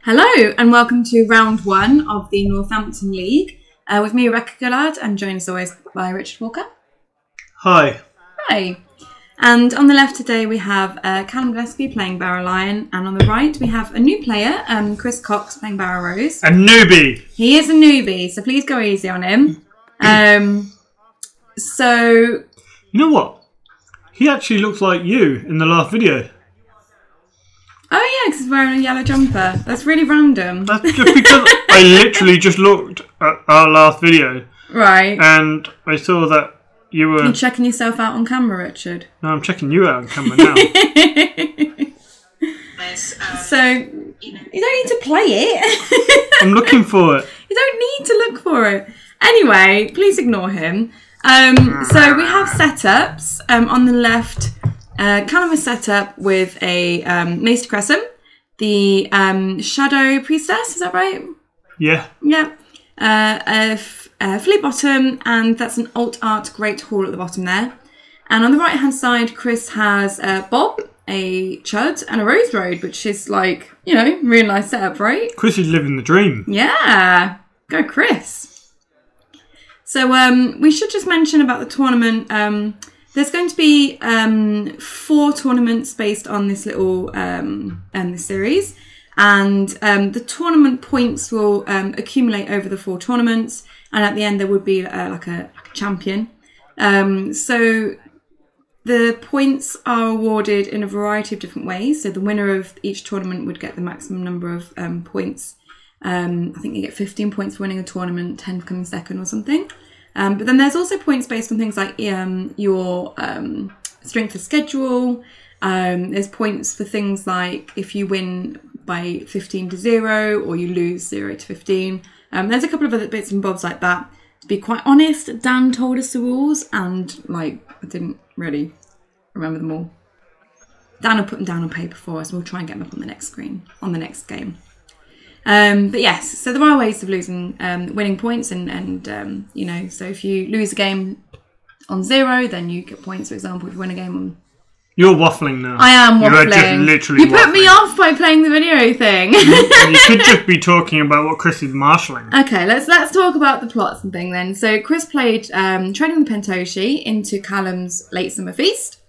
Hello and welcome to round one of the Northampton League with me, Rebecca Gillard, and joined as always by Richard Walker. Hi. Hi. And on the left today we have Callum Gillespie playing Bara Lion, and on the right we have a new player, Chris Cox, playing Bara Rose. A newbie. He is a newbie, so please go easy on him. So... You know what? He actually looks like you in the last video. Oh yeah, because he's wearing a yellow jumper. That's really random. That's just because I literally just looked at our last video. Right. And I saw that you were... You're checking yourself out on camera, Richard. No, I'm checking you out on camera now. So, you don't need to play it. I'm looking for it. You don't need to look for it. Anyway, please ignore him. So we have setups. On the left, Callum is set up with a Maester Crescent, the Shadow Priestess, is that right? Yeah. Yeah. A Fleet Bottom, and that's an Alt Art Great Hall at the bottom there. And on the right hand side, Chris has Bob, a Chud, and a Rose Road, which is like, you know, really nice setup, right? Chris is living the dream. Yeah. Go Chris. So we should just mention about the tournament. There's going to be 4 tournaments based on this little this series, and the tournament points will accumulate over the 4 tournaments, and at the end there would be like a champion. So the points are awarded in a variety of different ways. So the winner of each tournament would get the maximum number of points. I think you get 15 points for winning a tournament, 10 for coming second or something. But then there's also points based on things like your strength of schedule. There's points for things like if you win by 15-0 or you lose 0-15. There's a couple of other bits and bobs like that. To be quite honest, Dan told us the rules and like I didn't really remember them all. Dan will put them down on paper for us and we'll try and get them up on the next screen, on the next game. But yes, so there are ways of winning points and you know, so if you lose a game on 0, then you get points, for example, if you win a game on... You're waffling now. I am waffling. You are just literally You put me off by playing the video thing. You could just be talking about what Chris is marshalling. Okay, let's talk about the plots and thing then. So Chris played Training the Pentoshi into Callum's Late Summer Feast.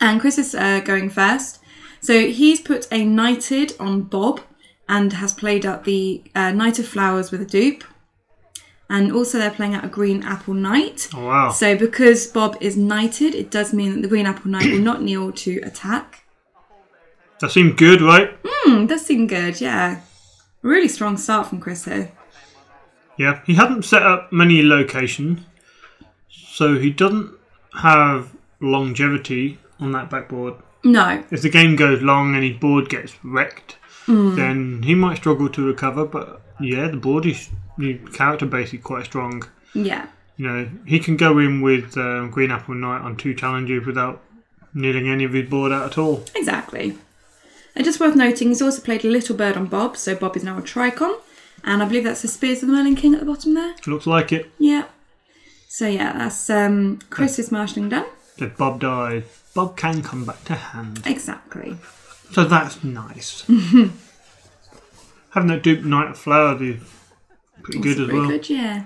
And Chris is going first. So he's put a Knighted on Bob, and has played out the Knight of Flowers with a dupe. And also they're playing out a Green Apple Knight. Oh, wow. So because Bob is knighted, it does mean that the Green Apple Knight will not kneel to attack. That seemed good, right? Does seem good, yeah. Really strong start from Chris here. Yeah, he hadn't set up many locations, so he doesn't have longevity on that backboard. No. If the game goes long and his board gets wrecked, then he might struggle to recover. But yeah, the character base is quite strong. Yeah. You know, he can go in with Green Apple Knight on 2 challenges without needing any of his board out at all. Exactly. And just worth noting, he's also played a Little Bird on Bob, so Bob is now a Tricon. And I believe that's the Spears of the Merlin King at the bottom there. Looks like it. Yeah. So yeah, that's Chris's marshalling done. If Bob dies, Bob can come back to hand. Exactly. So that's nice. Having that dupe Knight of Flowers is pretty good as well. Very good, yeah.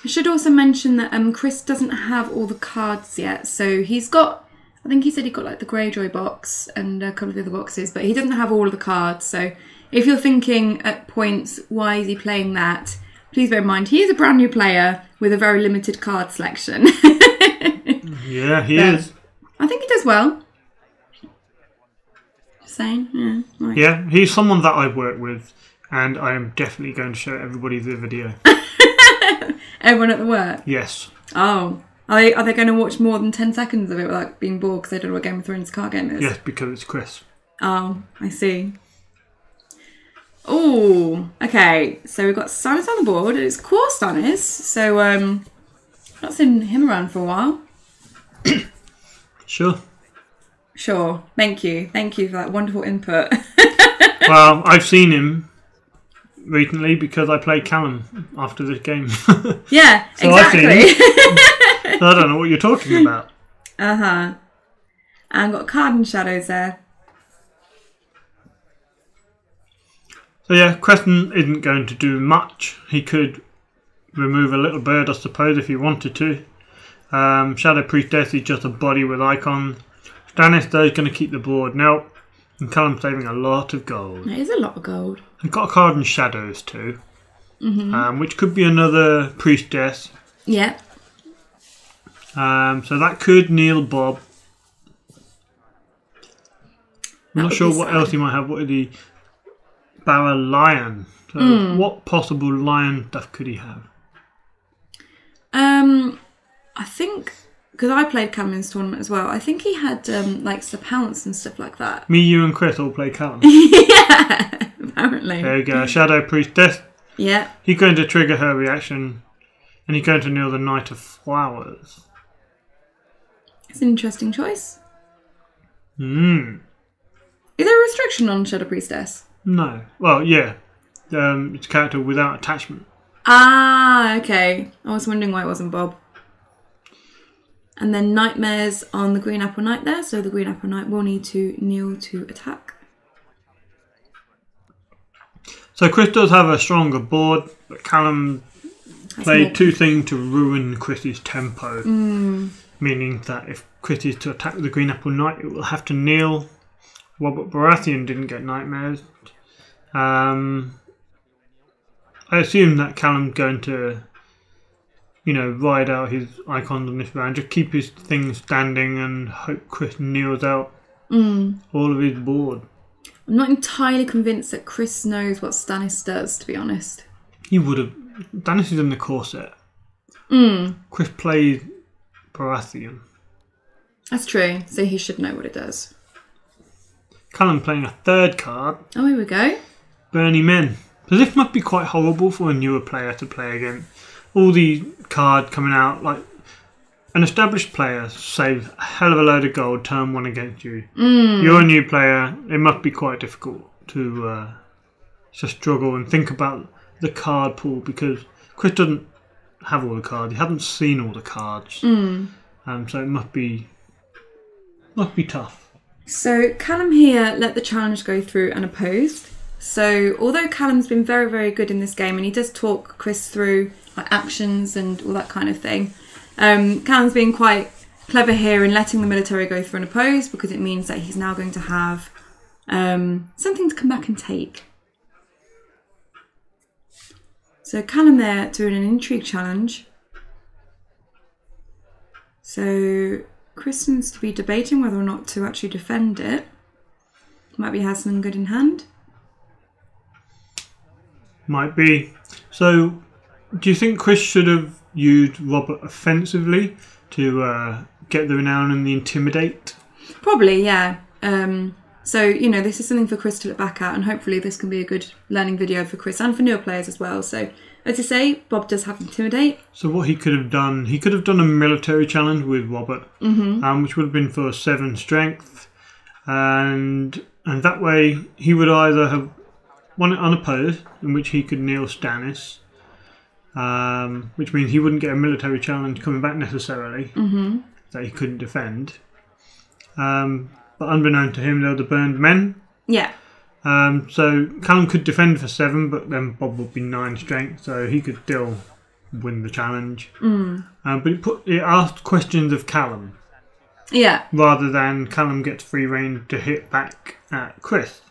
I should also mention that Chris doesn't have all the cards yet. So he's got, I think he said he got like the Greyjoy box and a couple of the other boxes, but he doesn't have all of the cards. So if you're thinking at points, why is he playing that? Please bear in mind, he is a brand new player with a very limited card selection. Yeah, he is. I think he does well. Just saying, yeah. Right. Yeah, he's someone that I've worked with, and I am definitely going to show everybody the video. Everyone at the work? Yes. Oh. Are they going to watch more than 10 seconds of it without being bored because they don't know what Game of Thrones card game is? Yes, because it's Chris. Oh, I see. Oh, okay. So we've got Stannis on the board. It's core Stannis. So, not seen him around for a while. Sure. Sure. Thank you. Thank you for that wonderful input. Well, I've seen him recently because I played Callum after this game. Yeah, so exactly. I've seen him. So I don't know what you're talking about. Uh-huh. And got card and shadows there. So yeah, Crescent isn't going to do much. He could remove a little bird, I suppose, if he wanted to. Shadow Priestess is just a body with icons. Stannis, though, is going to keep the board. Now, and Callum's saving a lot of gold. It is a lot of gold. We've got a card in Shadows too, which could be another Priestess. Yeah. So that could kneel Bob. I'm not sure what else he might have. What are the Bara Lion? So what possible lion stuff could he have? I think, because I played Callum in this tournament as well, I think he had like Sir Pounce and stuff like that. Me, you and Chris all play Callum. Yeah, apparently. There you go, Shadow Priestess. Yeah. He's going to trigger her reaction, and he's going to kneel the Knight of Flowers. It's an interesting choice. Hmm. Is there a restriction on Shadow Priestess? No. Well, yeah. It's a character without attachment. Ah, okay. I was wondering why it wasn't Bob. And then Nightmares on the Green Apple Knight there, so the Green Apple Knight will need to kneel to attack. So Chris does have a stronger board, but Callum played two things to ruin Chris's tempo. Meaning that if Chris is to attack with the Green Apple Knight, it will have to kneel. Robert Baratheon didn't get Nightmares. I assume that Callum's going to, ride out his icons on this round, just keep his thing standing and hope Chris kneels out all of his board. I'm not entirely convinced that Chris knows what Stannis does, to be honest. He would have. Stannis is in the corset. Chris played Baratheon. That's true, so he should know what it does. Callum playing a third card. Oh, here we go. Burning Men. So this must be quite horrible for a newer player to play against. All the cards coming out, like an established player saves a hell of a load of gold turn one against you. You're a new player, it must be quite difficult to struggle and think about the card pool, because Chris doesn't have all the cards. He hasn't seen all the cards. So it must be tough. So Callum here let the challenge go through unopposed. So although Callum's been very, very good in this game, and he does talk Chris through like actions and all that kind of thing, Callum's been quite clever here in letting the military go through unopposed, because it means that he's now going to have something to come back and take. So Callum there doing an intrigue challenge. So Chris seems to be debating whether or not to actually defend it. Might be has something good in hand. Might be. So, do you think Chris should have used Robert offensively to get the renown and the intimidate? Probably, yeah. So, this is something for Chris to look back at, and hopefully this can be a good learning video for Chris and for newer players as well. So, as I say, Bob does have intimidate. So what he could have done a military challenge with Robert, which would have been for 7 strength, and that way he would either have won it unopposed, in which he could kneel Stannis, which means he wouldn't get a military challenge coming back necessarily, that he couldn't defend. But unbeknown to him, there were the burned men. Yeah. So Callum could defend for 7, but then Bob would be 9 strength, so he could still win the challenge. But it asked questions of Callum. Yeah. Rather than Callum gets free rein to hit back at Chris.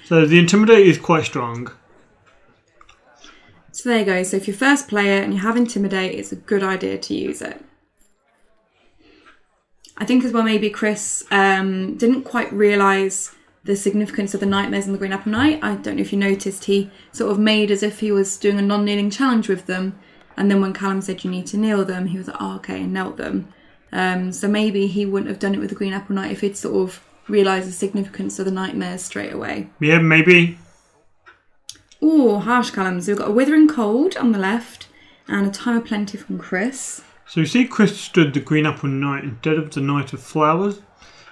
So the Intimidate is quite strong. So there you go. So if you're first player and you have Intimidate, it's a good idea to use it. I think as well maybe Chris didn't quite realise the significance of the Nightmares and the Green Apple Knight. I don't know if you noticed, he sort of made as if he was doing a non-kneeling challenge with them, and then when Callum said you need to kneel them, he was like, oh, okay, and knelt them. So maybe he wouldn't have done it with the Green Apple Knight if he'd sort of realised the significance of the Nightmares straight away. Yeah, maybe. Oh, harsh Callum. So we've got a Withering Cold on the left and a Time of Plenty from Chris. So you see Chris stood the Green Apple Knight instead of the Knight of Flowers.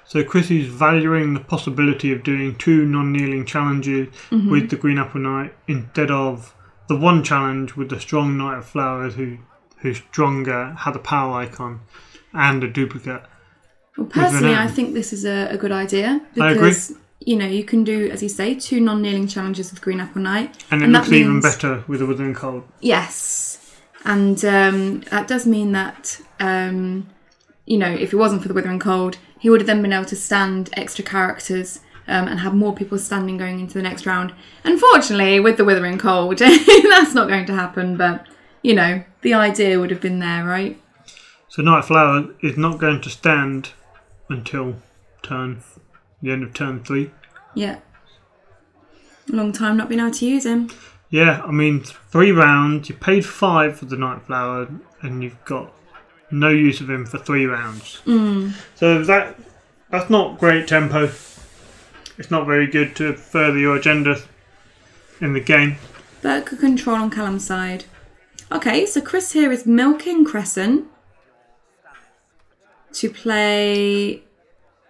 So Chris is valuing the possibility of doing 2 non-kneeling challenges with the Green Apple Knight instead of the one challenge with the strong Knight of Flowers who's stronger, had a power icon and a duplicate. Well, personally, I think this is a good idea. Because I agree. you know, you can do, as you say, 2 non-kneeling challenges with Green Apple Knight. And it looks even better with the Withering Cold. Yes. And that does mean that, you know, if it wasn't for the Withering Cold, he would have then been able to stand extra characters and have more people standing going into the next round. Unfortunately, with the Withering Cold, that's not going to happen. But, you know, the idea would have been there, right? So Night Flower is not going to stand until the end of turn 3. Yeah. Long time not being able to use him. Yeah, I mean, 3 rounds. You paid 5 for the Night Flower, and you've got no use of him for 3 rounds. So that's not great tempo. It's not very good to further your agenda in the game. But good control on Callum's side. Okay, so Chris here is milking Crescent to play...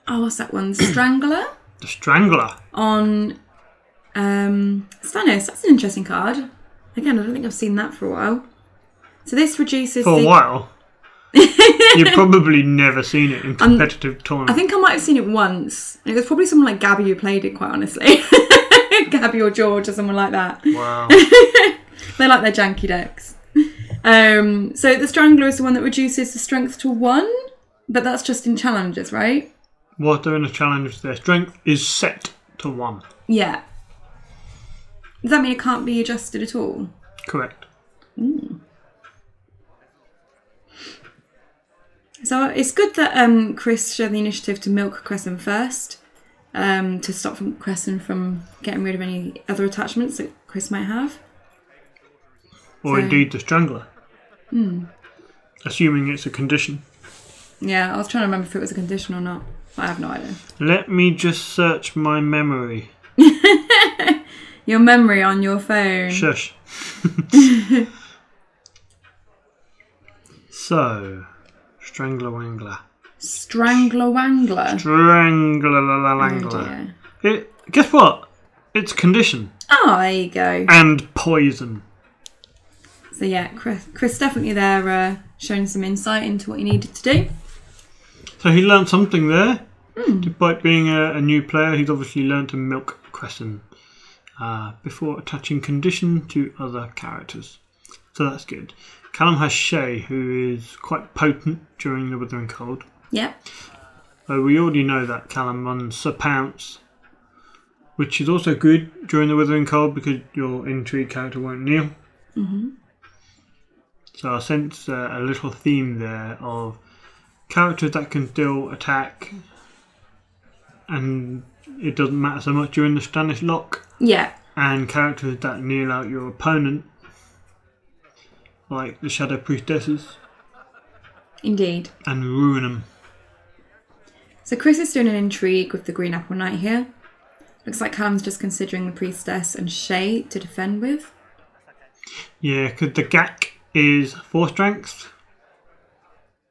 Oh, what's that one? Strangler? The Strangler. On Stannis. That's an interesting card. Again, I don't think I've seen that for a while. So this reduces For a while? You've probably never seen it in competitive tournaments. I think I might have seen it once. It was probably someone like Gabby who played it, quite honestly. Gabby or George or someone like that. Wow. They like their janky decks. So the Strangler is the one that reduces the strength to 1, but that's just in challenges, right? What they're in a challenge, their strength is set to 1. Yeah. Does that mean it can't be adjusted at all? Correct. So it's good that Chris showed the initiative to milk Crescent first, to stop Crescent from getting rid of any other attachments that Chris might have. Or indeed the Strangler. Assuming it's a condition. Yeah, I was trying to remember if it was a condition or not. I have no idea. Let me just search my memory. Your memory on your phone. Shush. So, Strangler Wangler. Strangler Wangler. Strangler. Oh, Guess what? It's condition. Oh, there you go. And poison. So yeah, Chris definitely there showing some insight into what he needed to do. So he learned something there. Despite being a new player, he's obviously learned to milk Crescent before attaching condition to other characters. So that's good. Callum has Shay, who is quite potent during the Withering Cold. Yeah. We already know that Callum runs Sir Pounce, which is also good during the Withering Cold because your intrigue character won't kneel. So I sense a little theme there of characters that can still attack, and it doesn't matter so much during the Stannis lock. Yeah. And characters that kneel out your opponent, like the Shadow Priestesses. Indeed. And ruin them. So Chris is doing an intrigue with the Green Apple Knight here. Looks like Callum's just considering the Priestess and Shay to defend with. Yeah, because the Gak is 4 strength.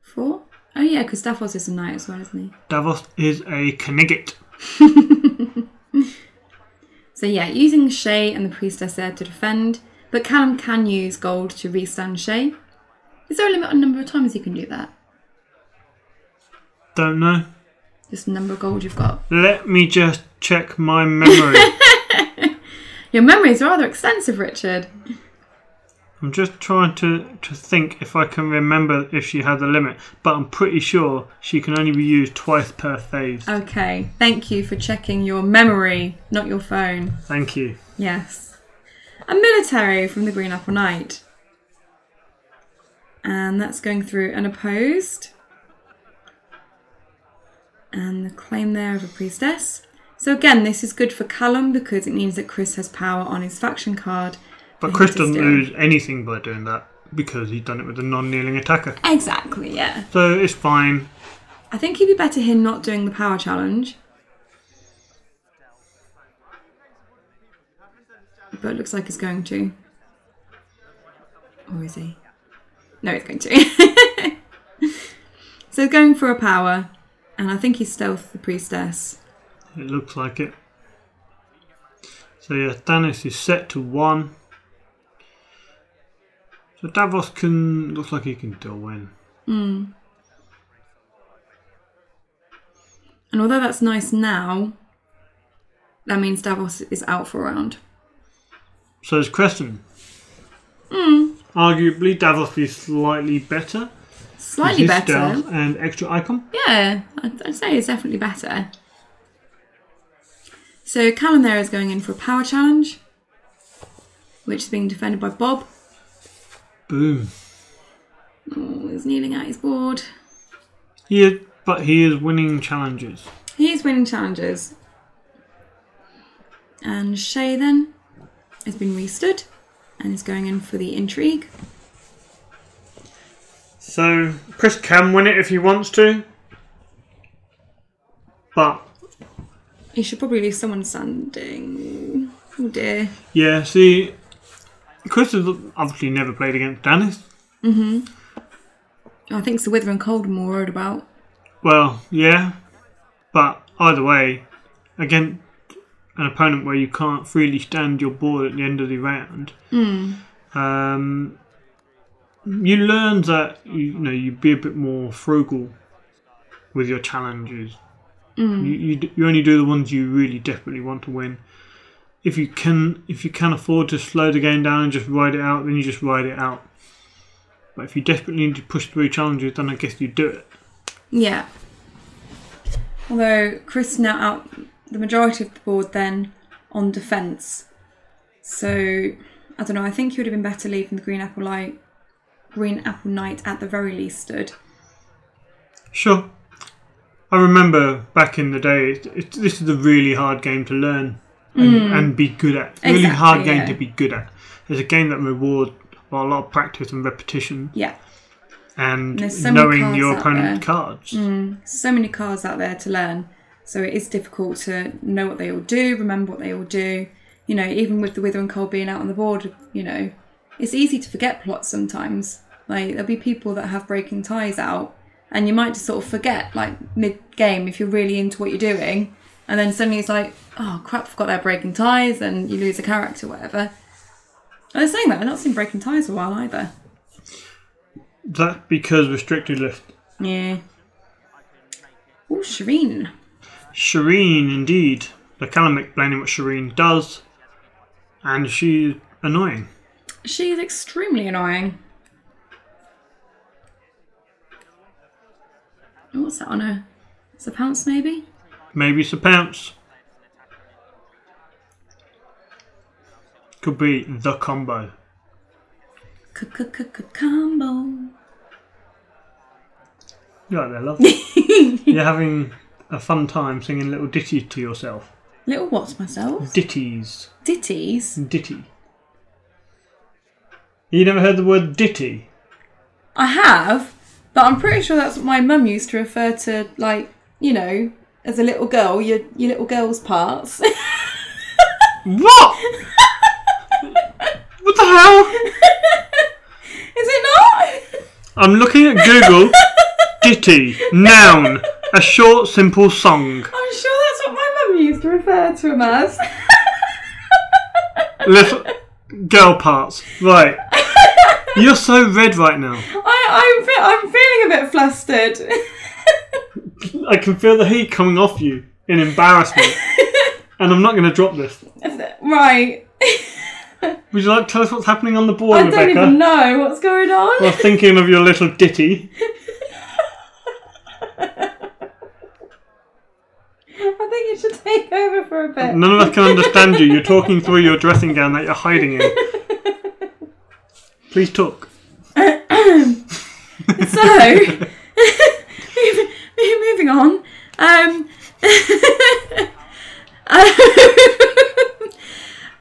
4? Oh yeah, because Davos is a knight as well, isn't he? Davos is a Knigget. So yeah, using Shay and the Priestess there to defend, but Callum can use gold to restand Shay. Is there a limit on the number of times you can do that? Don't know. Just the number of gold you've got. Let me just check my memory. Your memory is rather extensive, Richard. I'm just trying to think if I can remember if she has a limit, but I'm pretty sure she can only be used twice per phase. Okay, thank you for checking your memory, not your phone. Thank you. Yes. A military from the Green Apple Knight. And that's going through unopposed. And the claim there of a priestess. So again, this is good for Callum because it means that Chris has power on his faction card. But Chris doesn't lose anything by doing that because he's done it with a non-kneeling attacker. Exactly, yeah. So it's fine. I think he'd be better here not doing the power challenge. But it looks like he's going to. Or is he? No, he's going to. So going for a power. And I think he's stealth the priestess. It looks like it. So yeah, Stannis is set to 1. So Davos looks like he can still win. And although that's nice now, that means Davos is out for a round. So it's Crescent. Arguably, Davos is slightly better. Slightly better. Stealth and extra icon. Yeah, I'd say it's definitely better. So Callum there is going in for a power challenge, which is being defended by Bob. Boom. Oh, he's kneeling at his board. But he is winning challenges. He is winning challenges. And Shay then has been restood and is going in for the intrigue. So Chris can win it if he wants to, but he should probably leave someone standing. Oh dear. Yeah, see, Chris has obviously never played against Dennis. I think it's the Wither and Cold I'm more worried about. Well, yeah, but either way, against an opponent where you can't freely stand your board at the end of the round, you learn that you be a bit more frugal with your challenges. You only do the ones you really desperately want to win. If you can afford to slow the game down and just ride it out, then you just ride it out. But if you desperately need to push through challenges, then I guess you do it. Yeah. Although Chris now out the majority of the board then on defence. So I don't know. I think he would have been better leaving the Green Apple Knight at the very least stood. Sure. I remember back in the day, this is a really hard game to learn and be good at. Exactly, really hard game to be good at. It's a game that rewards a lot of practice and repetition. Yeah. And so knowing your opponent's cards. So many cards out there to learn. So it is difficult to know what they all do, remember what they all do. Even with the Wither and Cold being out on the board, it's easy to forget plots sometimes. Like, there'll be people that have Breaking Ties out, and you might just sort of forget, like, mid-game if you're really into what you're doing, and then suddenly it's like, oh crap, I've got their Breaking Ties, and you lose a character, whatever. I was saying that, I've not seen Breaking Ties for a while either. That's because restricted list. Yeah. Oh, Shireen. Shireen, indeed. The Callum explaining what Shireen does, and she's annoying. She is extremely annoying. Oh, what's that on her? It's a pounce, maybe? Maybe it's a pounce. Could be the combo. Combo. You're right there, love. You're having a fun time singing little ditties to yourself. Little what's myself? Ditties. Ditties? Ditty. You never heard the word ditty? I have, but I'm pretty sure that's what my mum used to refer to, like, as a little girl, your little girl's parts. What? What the hell? Is it not? I'm looking at Google. Ditty, noun, a short, simple song. I'm sure that's what my mum used to refer to him as. Little girl parts, right? You're so red right now. I'm feeling a bit flustered. I can feel the heat coming off you in embarrassment, and I'm not going to drop this. Right. Would you like to tell us what's happening on the board, Rebecca? I don't even know what's going on. Well, thinking of your little ditty. I think you should take over for a bit. None of us can understand you. You're talking through your dressing gown that you're hiding in. Please talk. So, moving on.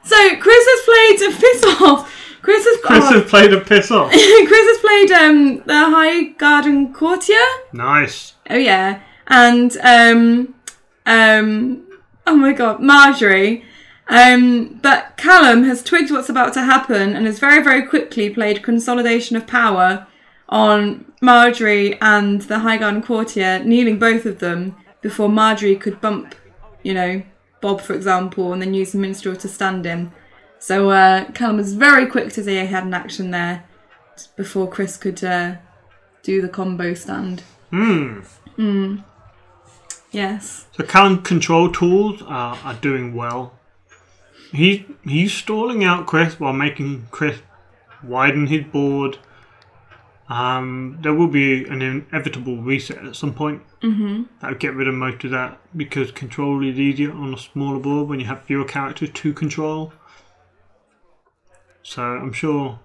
So Chris has played a piss off. Chris has played a piss off. Chris has played the High Garden Courtier. Nice. Oh yeah, and oh my god, Marjorie. But Callum has twigged what's about to happen and has very, very quickly played Consolidation of Power on Marjorie and the High Garden Courtier, kneeling both of them before Marjorie could bump, Bob, for example, and then use the minstrel to stand him. So Callum was very quick to say he had an action there before Chris could do the combo stand. Yes. So Callum's control tools are doing well. He's stalling out Chris while making Chris widen his board. There will be an inevitable reset at some point. That would get rid of most of that, because control is easier on a smaller board when you have fewer characters to control. So I'm sure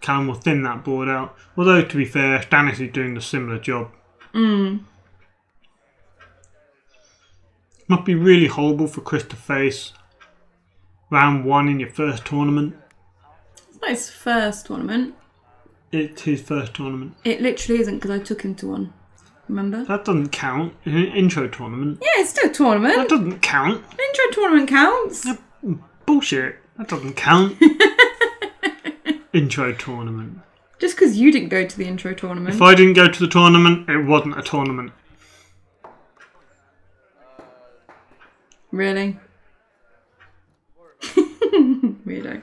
Callum will thin that board out. Although, to be fair, Stannis is doing the similar job. Must be really horrible for Chris to face round 1 in your first tournament. It's not his first tournament. It's his first tournament. It literally isn't, because I took him to one. Remember? That doesn't count. It's an intro tournament. Yeah, it's still a tournament. That doesn't count. An intro tournament counts. Bullshit. That doesn't count. Intro tournament. Just because you didn't go to the intro tournament. If I didn't go to the tournament, it wasn't a tournament. Really? Weirdo.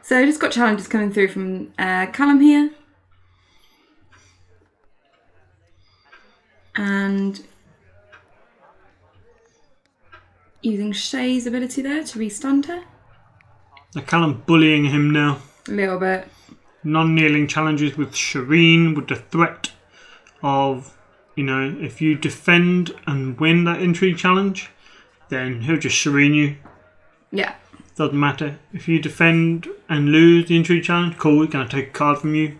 So I just got challenges coming through from Callum here. And using Shay's ability there to re-stunt her. Now Callum bullying him now. A little bit. Non-kneeling challenges with Shireen, with the threat of, you know, if you defend and win that intrigue challenge, then he'll just Shireen you. Yeah. Doesn't matter. If you defend and lose the intrigue challenge, cool, he's going to take a card from you.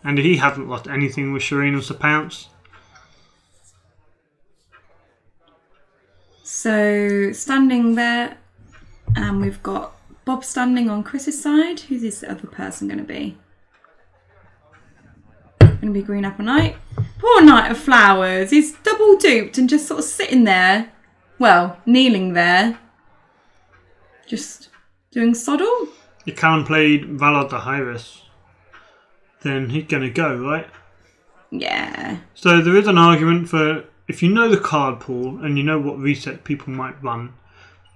And he hasn't lost anything with Shireen or Sir Pounce. So standing there, and we've got Bob standing on Chris's side. Who's this other person going to be? Going to be Green Apple Knight. Poor Knight of Flowers. He's double duped and just sort of sitting there. Well, kneeling there. Just doing soddle. If Callum played Valar the High-Risk, then he's going to go, right? Yeah. So there is an argument for, if you know the card pool and you know what reset people might run.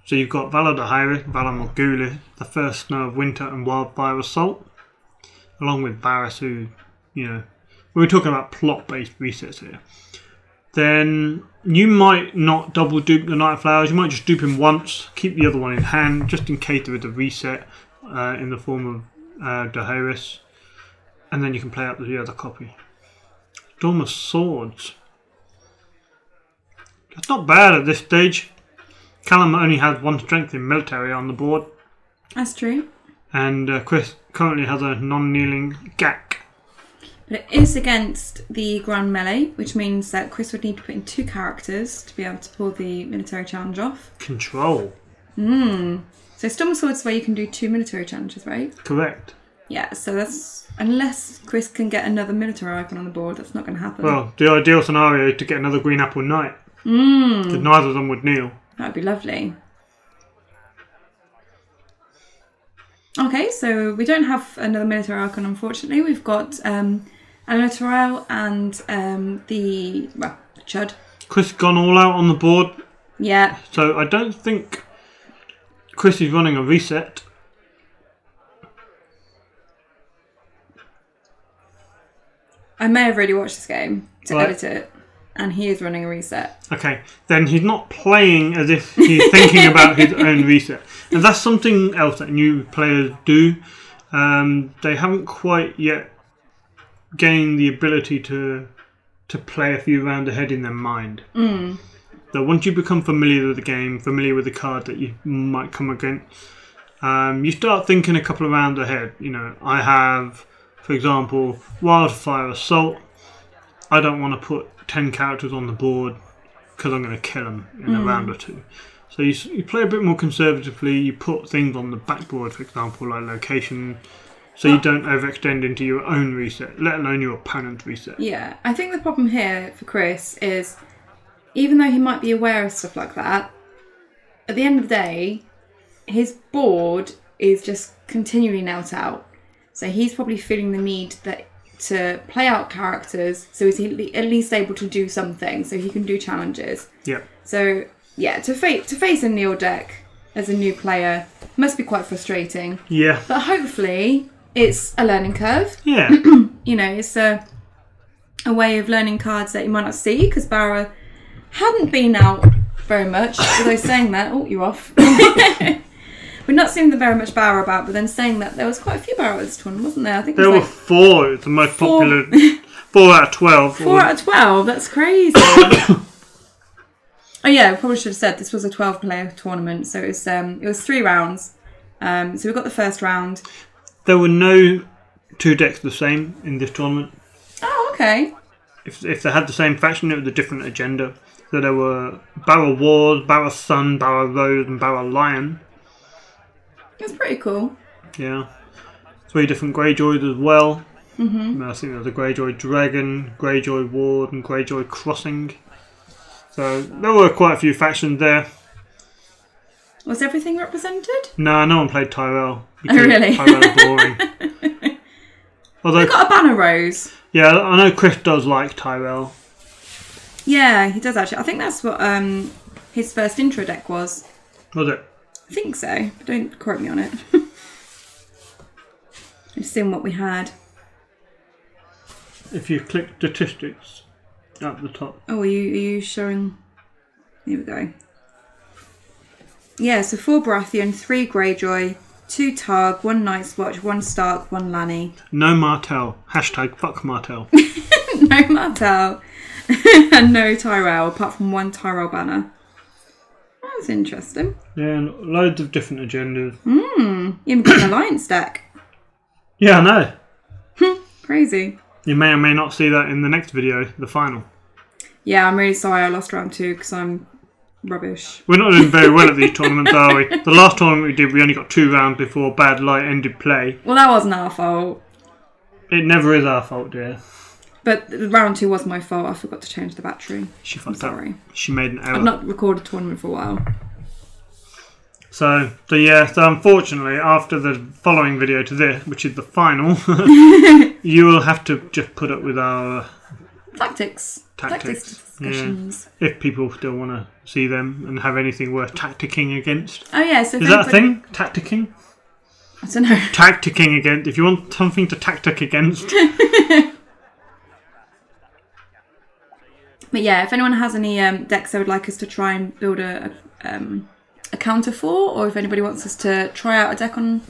So you've got Valar the High-Risk, Valar Morghulis, the First Snow of Winter, and Wildfire Assault, along with Varys, who, you know, we're talking about plot-based resets here. Then you might not double dupe the Knight of Flowers. You might just dupe him once, keep the other one in hand, just in case there is a reset in the form of the High-Risk, and then you can play out the other copy. Storm of Swords. That's not bad at this stage. Callum only has 1 strength in military on the board. That's true. And Chris currently has a non-kneeling Gak. But it is against the Grand Melee, which means that Chris would need to put in 2 characters to be able to pull the military challenge off. Control. So Storm of Swords is where you can do 2 military challenges, right? Correct. Yeah, so that's... Unless Chris can get another military icon on the board, that's not going to happen. Well, the ideal scenario is to get another Green Apple Knight. Because neither of them would kneel. That'd be lovely. Okay, so we don't have another military icon, unfortunately. We've got Eleanor Tyrell and the Chud. Chris has gone all out on the board. Yeah. So I don't think Chris is running a reset. I may have already watched this game to Right. edit it, and he is running a reset. Okay, then he's not playing as if he's thinking about his own reset. And that's something else that new players do. They haven't quite yet gained the ability to play a few rounds ahead in their mind. So once you become familiar with the game, familiar with the card that you might come against, you start thinking a couple of rounds ahead. You know, I have, for example, Wildfire Assault. I don't want to put 10 characters on the board because I'm going to kill them in a round or 2. So you play a bit more conservatively. You put things on the backboard, for example, like location, so you don't overextend into your own reset, let alone your opponent's reset. Yeah, I think the problem here for Chris is, even though he might be aware of stuff like that, at the end of the day, his board is just continually knelt out. So he's probably feeling the need to play out characters, so he's at least able to do something, so he can do challenges. Yeah. So yeah, to face a Neil deck as a new player must be quite frustrating. Yeah. But hopefully it's a learning curve. Yeah. You know, it's a a way of learning cards that you might not see, because Bara hadn't been out very much. Although saying that, oh, you're off. We've not seen very much Bara about, but then saying that there was quite a few Bara at this tournament, wasn't there? I think there were 4. It's the most popular. 4 out of 12. 4 out of 12. That's crazy. Oh yeah, I probably should have said this was a 12-player tournament, so it was 3 rounds. So we got the first round. There were no 2 decks the same in this tournament. Oh, okay. If they had the same faction, it was a different agenda. So there were Bara Wars, Bara Sun, Bara Rose, and Bara Lion. That's pretty cool. Yeah. 3 different Greyjoys as well. Mm-hmm. I think there was a Greyjoy Dragon, Greyjoy Ward, and Greyjoy Crossing. So there were quite a few factions there. Was everything represented? No one played Tyrell. Oh, really? Tyrell's boring. Although, we got a Bara Rose. Yeah, I know Chris does like Tyrell. Yeah, he does actually. I think that's what his first intro deck was. Was it? I think so, but don't quote me on it. I've seen what we had. If you click statistics at the top. Oh, are you showing? Here we go. Yeah, so 4 Baratheon, 3 Greyjoy, 2 Targ, 1 Night's Watch, 1 Stark, 1 Lanny. No Martell. Hashtag fuck Martell. No Martell. And no Tyrell, apart from 1 Tyrell banner. That was interesting. Yeah, and loads of different agendas. You even got an alliance deck. Yeah, I know. Crazy. You may or may not see that in the next video, the final. Yeah, I'm really sorry I lost round 2 because I'm rubbish. We're not doing very well at these tournaments, are we? The last tournament we did, we only got 2 rounds before Bad Light ended play. Well, that wasn't our fault. It never is our fault, dear. But round 2 was my fault. I forgot to change the battery. She fucked up. Sorry. She made an error. I've not recorded a tournament for a while. So unfortunately, after the following video to this, which is the final, you will have to just put up with our Tactics discussions. Yeah. If people still want to see them and have anything worth tacticking against. Oh yeah, so is that a thing? Tacticking? I don't know. Tacticking against. If you want something to tactic against. But yeah, if anyone has any decks they would like us to try and build a counter for, or if anybody wants us to try out a deck on,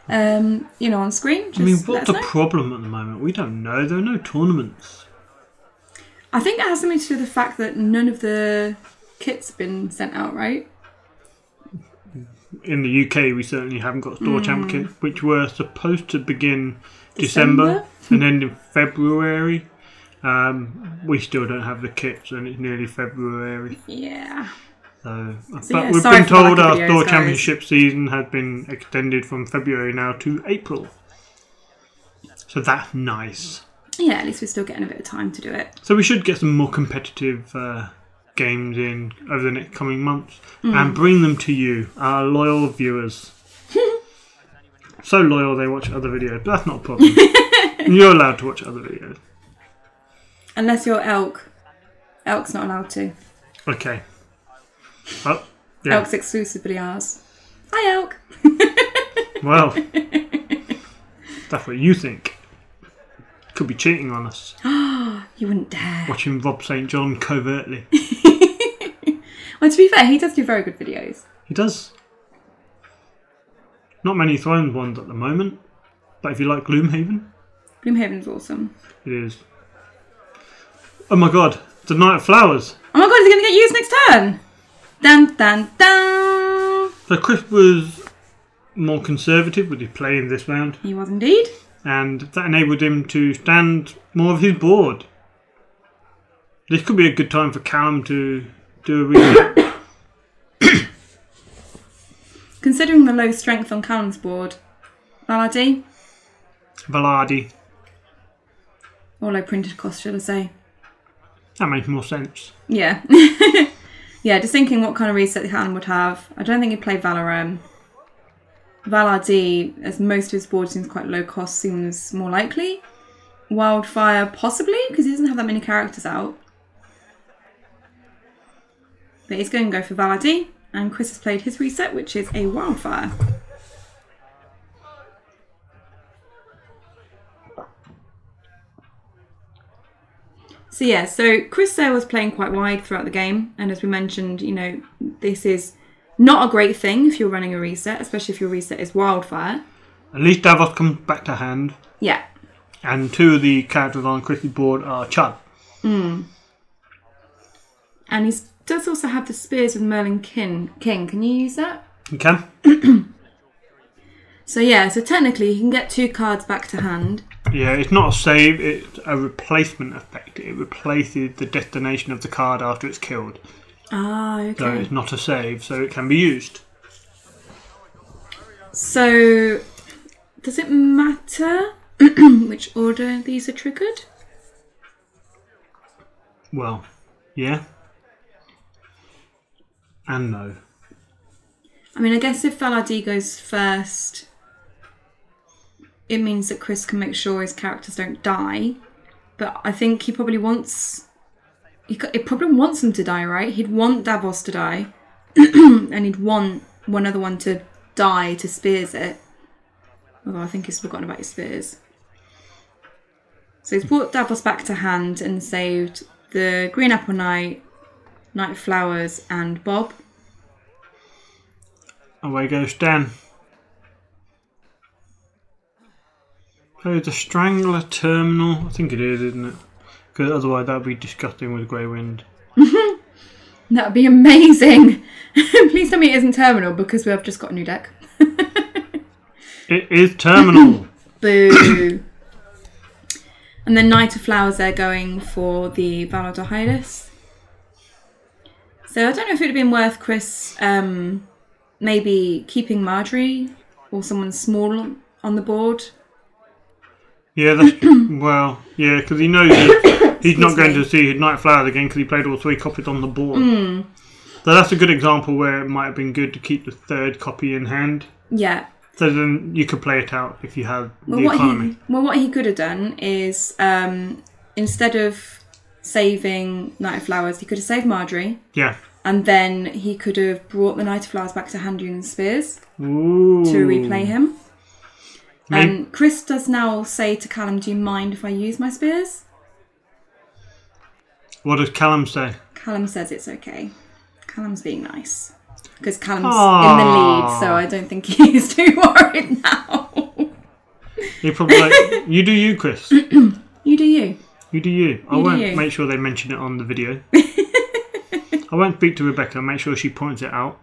on screen, just what's the problem at the moment? We don't know. There are no tournaments. I think it has something to do with the fact that none of the kits have been sent out, right? In the UK, we certainly haven't got store champ kits, which were supposed to begin December and end in February. We still don't have the kits, and it's nearly February. Yeah. But we've been told our store championship season has been extended from February now to April. So that's nice. Yeah, at least we're still getting a bit of time to do it. So we should get some more competitive games in over the next coming months and bring them to you, our loyal viewers. So loyal they watch other videos, but that's not a problem. You're allowed to watch other videos. Unless you're Elk. Elk's not allowed to. Okay. Oh, yeah. Elk's exclusively ours. Hi, Elk. Well, that's what you think. Could be cheating on us. You wouldn't dare. Watching Rob St. John covertly. Well, to be fair, he does do very good videos. He does. Not many Thrones ones at the moment. But if you like Gloomhaven. Gloomhaven's awesome. It is. Oh my god, it's the Night of Flowers. Oh my god, is he going to get used next turn? Dun dun dun. So Chris was more conservative with his play in this round. He was indeed. And that enabled him to stand more of his board. This could be a good time for Callum to do a reset. Considering the low strength on Callum's board, Valardi? Valardi. Or low printed cost, should I say. That makes more sense. Yeah. Yeah, just thinking what kind of reset Callum would have. I don't think he'd play Valorem. Valardi, as most of his board seems quite low cost, seems more likely. Wildfire, possibly, because he doesn't have that many characters out. But he's going to go for Valardi, and Chris has played his reset, which is a Wildfire. So yeah, so Chris there was playing quite wide throughout the game, and as we mentioned, you know, this is not a great thing if you're running a reset, especially if your reset is Wildfire. At least Davos comes back to hand. Yeah. And 2 of the characters on Chris's board are Chud. And he does also have the Spears of Merlin King. Can you use that? You can. So yeah, so technically you can get 2 cards back to hand. Yeah, it's not a save, it's a replacement effect. It replaces the destination of the card after it's killed. Ah, okay. So it's not a save, so it can be used. So, does it matter which order these are triggered? Well, yeah. And no. I mean, I guess if Valadi goes first, it means that Chris can make sure his characters don't die. But I think he probably wants... It probably wants them to die, right? He'd want Davos to die. And he'd want one other one to die to spears it. Although I think he's forgotten about his spears. So he's brought Davos back to hand and saved the Green Apple Knight, Knight of Flowers, and Bob. Away goes Stan. So the Strangler Terminal. I think it is, isn't it? Because otherwise that would be disgusting with Grey Wind. That would be amazing. Please tell me it isn't Terminal, because we have just got a new deck. It is Terminal. Boo. And then Knight of Flowers, they're going for the Valar Dohaelis. So I don't know if it would have been worth Chris maybe keeping Marjorie or someone small on the board. Yeah, that's, well, yeah, because he knows that he's not going to see Knight of Flowers again because he played all 3 copies on the board. So that's a good example where it might have been good to keep the 3rd copy in hand. Yeah. So then you could play it out if you had the economy. What he could have done is, instead of saving Knight of Flowers, he could have saved Marjorie. Yeah. And then he could have brought the Knight of Flowers back to hand using Spears. Ooh. To replay him. Chris does now say to Callum, do you mind if I use my Spears? What does Callum say? Callum says it's okay. Callum's being nice. Because Callum's in the lead, so I don't think he's too worried now. You're probably like, you do you, Chris. You do you. You do you. I won't make sure they mention it on the video. I won't speak to Rebecca and make sure she points it out.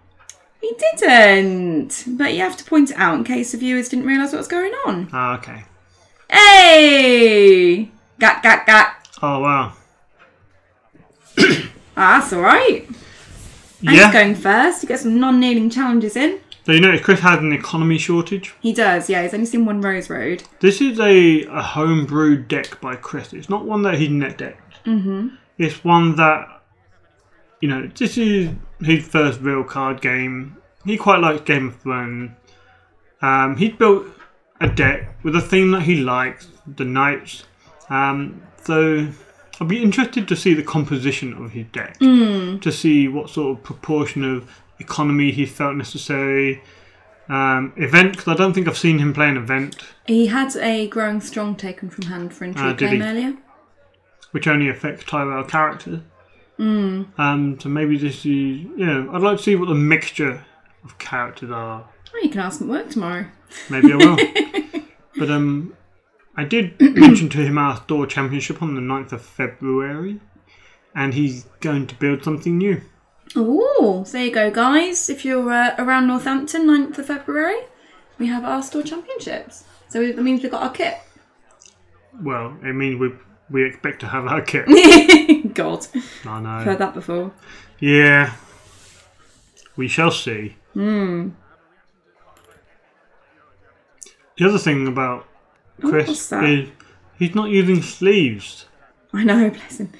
He didn't. But you have to point it out in case the viewers didn't realise what was going on. Ah, okay. Hey! Gat, gat, gat. Oh, wow. That's alright. And he's going first. He gets some non-kneeling challenges in. So you notice Chris has an economy shortage? He does, yeah. He's only seen 1 Rose Road. This is a home-brewed deck by Chris. It's not one that he net-decked. It's one that, you know, this is his first real card game. He quite likes Game of Thrones. He's built a deck with a theme that he likes, the Knights. So I'd be interested to see the composition of his deck. To see what sort of proportion of economy he felt necessary. Event, because I don't think I've seen him play an event. He had a Growing Strong taken from hand for Intrigue game earlier. Which only affects Tyrell characters. So maybe this is, you know, I'd like to see what the mixture of characters are. Oh, you can ask him at work tomorrow. Maybe I will. But I did mention to him our store championship on the 9th of February. And he's going to build something new. Oh, so there you go, guys. If you're around Northampton, 9th of February, we have our store championships. So that means we've got our kit. Well, it means we expect to have our kit. God. I know. I've heard that before. Yeah. We shall see. Mm. The other thing about Chris is he's not using sleeves. I know, bless him.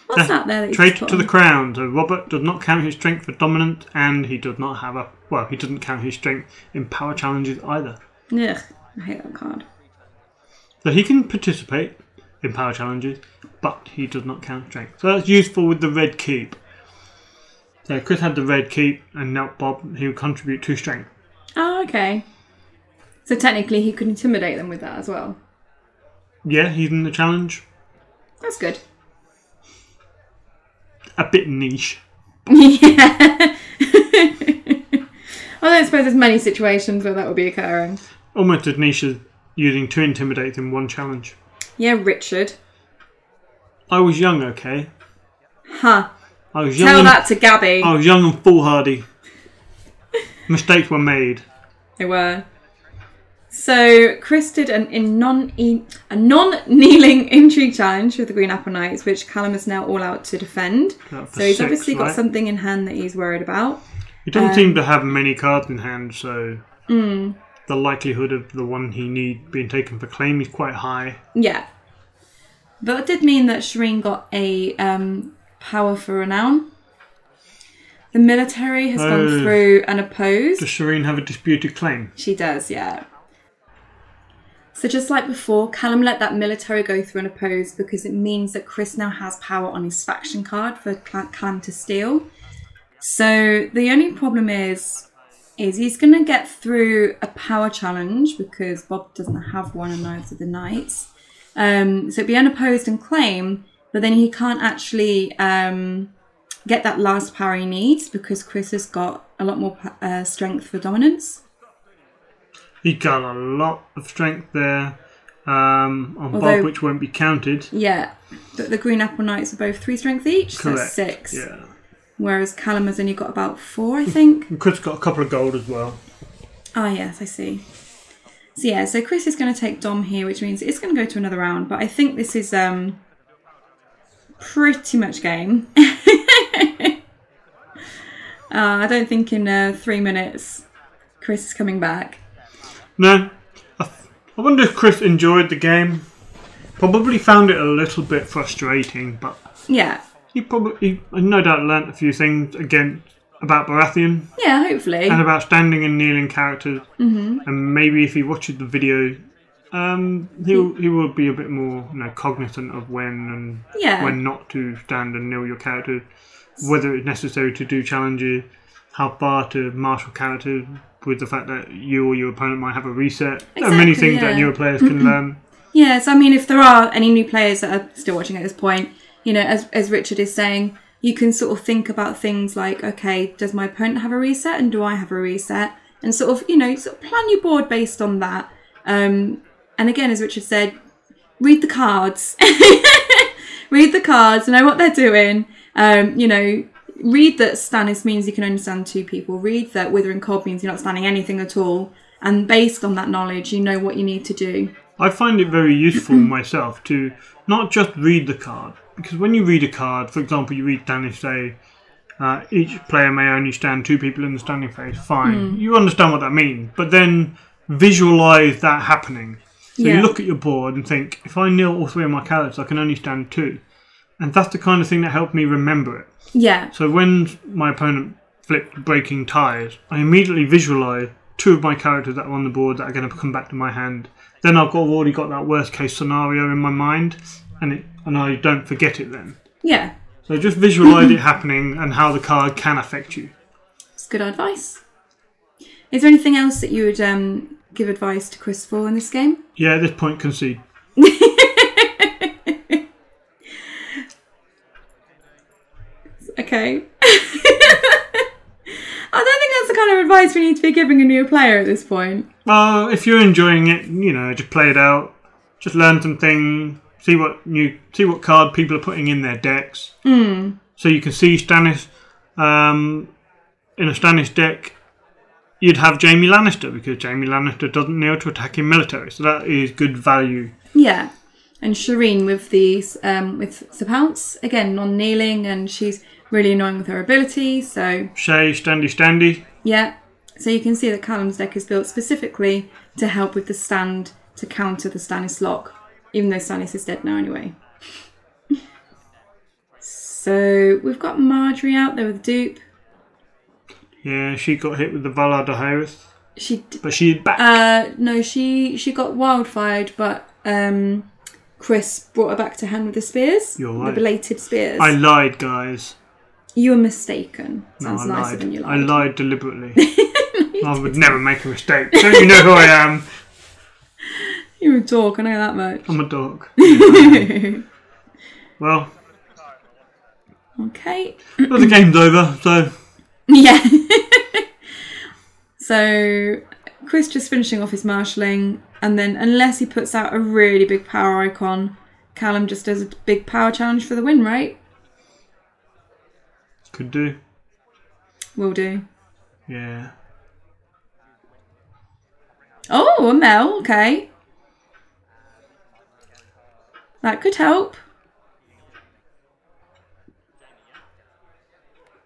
What's that there? Traitor to the crown. So Robert does not count his strength for dominant, and he does not have he doesn't count his strength in power challenges either. Ugh, I hate that card. So he can participate in power challenges, but he does not count strength. So that's useful with the red keep. So Chris had the red keep, and now Bob, he would contribute 2 strength. Oh, okay. So technically he could intimidate them with that as well. Yeah, he's in the challenge. That's good. A bit niche. Yeah. I don't suppose there's many situations where that would be occurring. Almost as niche as using 2 intimidates in 1 challenge. Yeah, Richard. I was young, okay? Huh. I was young. Tell that to Gabby. I was young and foolhardy. Mistakes were made. They were. So Chris did a non-kneeling intrigue challenge with the Green Apple Knights, which Callum is now all out to defend. So he's obviously got something in hand that he's worried about. He doesn't seem to have many cards in hand, so the likelihood of the one he needs being taken for claim is quite high. Yeah. But it did mean that Shireen got a power for renown. The military has gone through and opposed. Does Shireen have a disputed claim? She does, yeah. So just like before, Callum let that military go through and oppose because it means that Chris now has power on his faction card for Callum to steal. So the only problem is he's going to get through a power challenge because Bob doesn't have one and neither do the Knights. So it'd be unopposed and claim, but then he can't actually get that last power he needs because Chris has got a lot more strength for dominance. He got a lot of strength there on Bob, which won't be counted. Yeah, but the Green Apple Knights are both 3 strength each, Correct. so 6. Yeah. Whereas Callum has only got about 4, I think. And Chris got a couple of gold as well. Ah, yes, I see. So yeah, so Chris is going to take Dom here, which means it's going to go to another round. But I think this is pretty much game. I don't think in 3 minutes Chris is coming back. No. I wonder if Chris enjoyed the game. Probably found it a little bit frustrating, but yeah, he no doubt learnt a few things again about Baratheon. Yeah, hopefully. And about standing and kneeling characters. Mm-hmm. And maybe if he watches the video, he will be a bit more cognizant of when not to stand and kneel your characters, whether it's necessary to do challenges, how far to marshal characters with the fact that you or your opponent might have a reset. Exactly, there are many things that newer players can learn. Yeah, so I mean, if there are any new players that are still watching at this point, as Richard is saying, you can sort of think about things like, okay, does my opponent have a reset and do I have a reset? And sort of plan your board based on that. And again, as Richard said, read the cards. Read the cards, know what they're doing. Read that Stannis means you can only stand 2 people. Read that Withering Cold means you're not standing anything at all. And based on that knowledge, you know what you need to do. I find it very useful myself to not just read the card. Because when you read a card, for example, you read Stannis say, each player may only stand 2 people in the standing phase. Fine. You understand what that means. But then visualise that happening. So you look at your board and think, if I kneel all 3 of my characters, I can only stand 2. And that's the kind of thing that helped me remember it. Yeah. So when my opponent flipped Breaking Ties, I immediately visualise 2 of my characters that are on the board that are going to come back to my hand. Then I've already got that worst case scenario in my mind, and I don't forget it then. Yeah. So just visualise it happening and how the card can affect you. It's good advice. Is there anything else that you would give advice to Chris for in this game? Yeah, at this point, concede. Okay. I don't think that's the kind of advice we need to be giving a new player at this point. Well, if you're enjoying it, just play it out. Just learn some things. See what card people are putting in their decks. So you can see Stannis. In a Stannis deck, you'd have Jaime Lannister because Jaime Lannister doesn't kneel to attacking military, so that is good value. Yeah, and Shireen with these with Sir Pounce again non-kneeling, and she's really annoying with her ability. So Shay, standy. Yeah, so you can see that Callum's deck is built specifically to help with the stand to counter the Stannis lock, even though Stannis is dead now anyway. So we've got Marjorie out there with dupe. Yeah, she got hit with the Valar Dohaeris. But she's back. No, she got wildfired, but Chris brought her back to hand with the spears. You're right. The belated spears. I lied, guys. You were mistaken. Sounds no, I nicer lied. than you lied. I lied deliberately. I would never make a mistake. Don't you know who I am? You're a dork, I know that much. I'm a dork. Well. Okay. Well, the game's over, so. Yeah. So Chris just finishing off his marshalling, and then unless he puts out a really big power icon, Callum just does a big power challenge for the win, right? Could do. Will do. Yeah. Oh, a Mel, okay. That could help.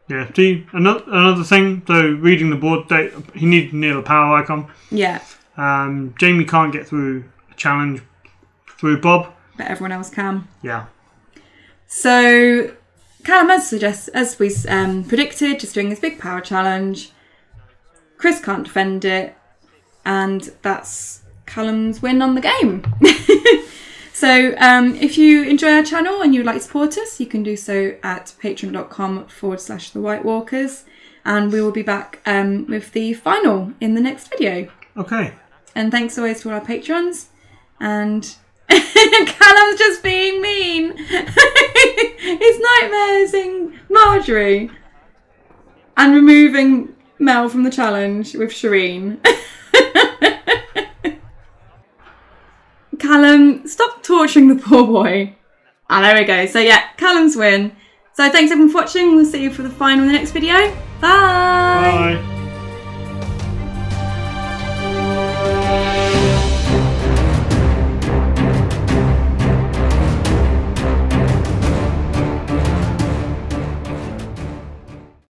Yeah, see, another thing, so reading the board, he needed near the power icon. Yeah. Jamie can't get through a challenge through Bob. But everyone else can. Yeah. So, Callum, as we predicted, just doing this big power challenge. Chris can't defend it. And that's Callum's win on the game. So if you enjoy our channel and you'd like to support us, you can do so at patreon.com/The White Walkers. And we will be back with the final in the next video. Okay. And thanks always to all our patrons. And Callum's just being mean. His nightmares in Marjorie. And removing Mel from the challenge with Shireen. Callum, stop torturing the poor boy. Ah, there we go. So yeah, Callum's win. So thanks everyone for watching. We'll see you for the final in the next video. Bye. Bye.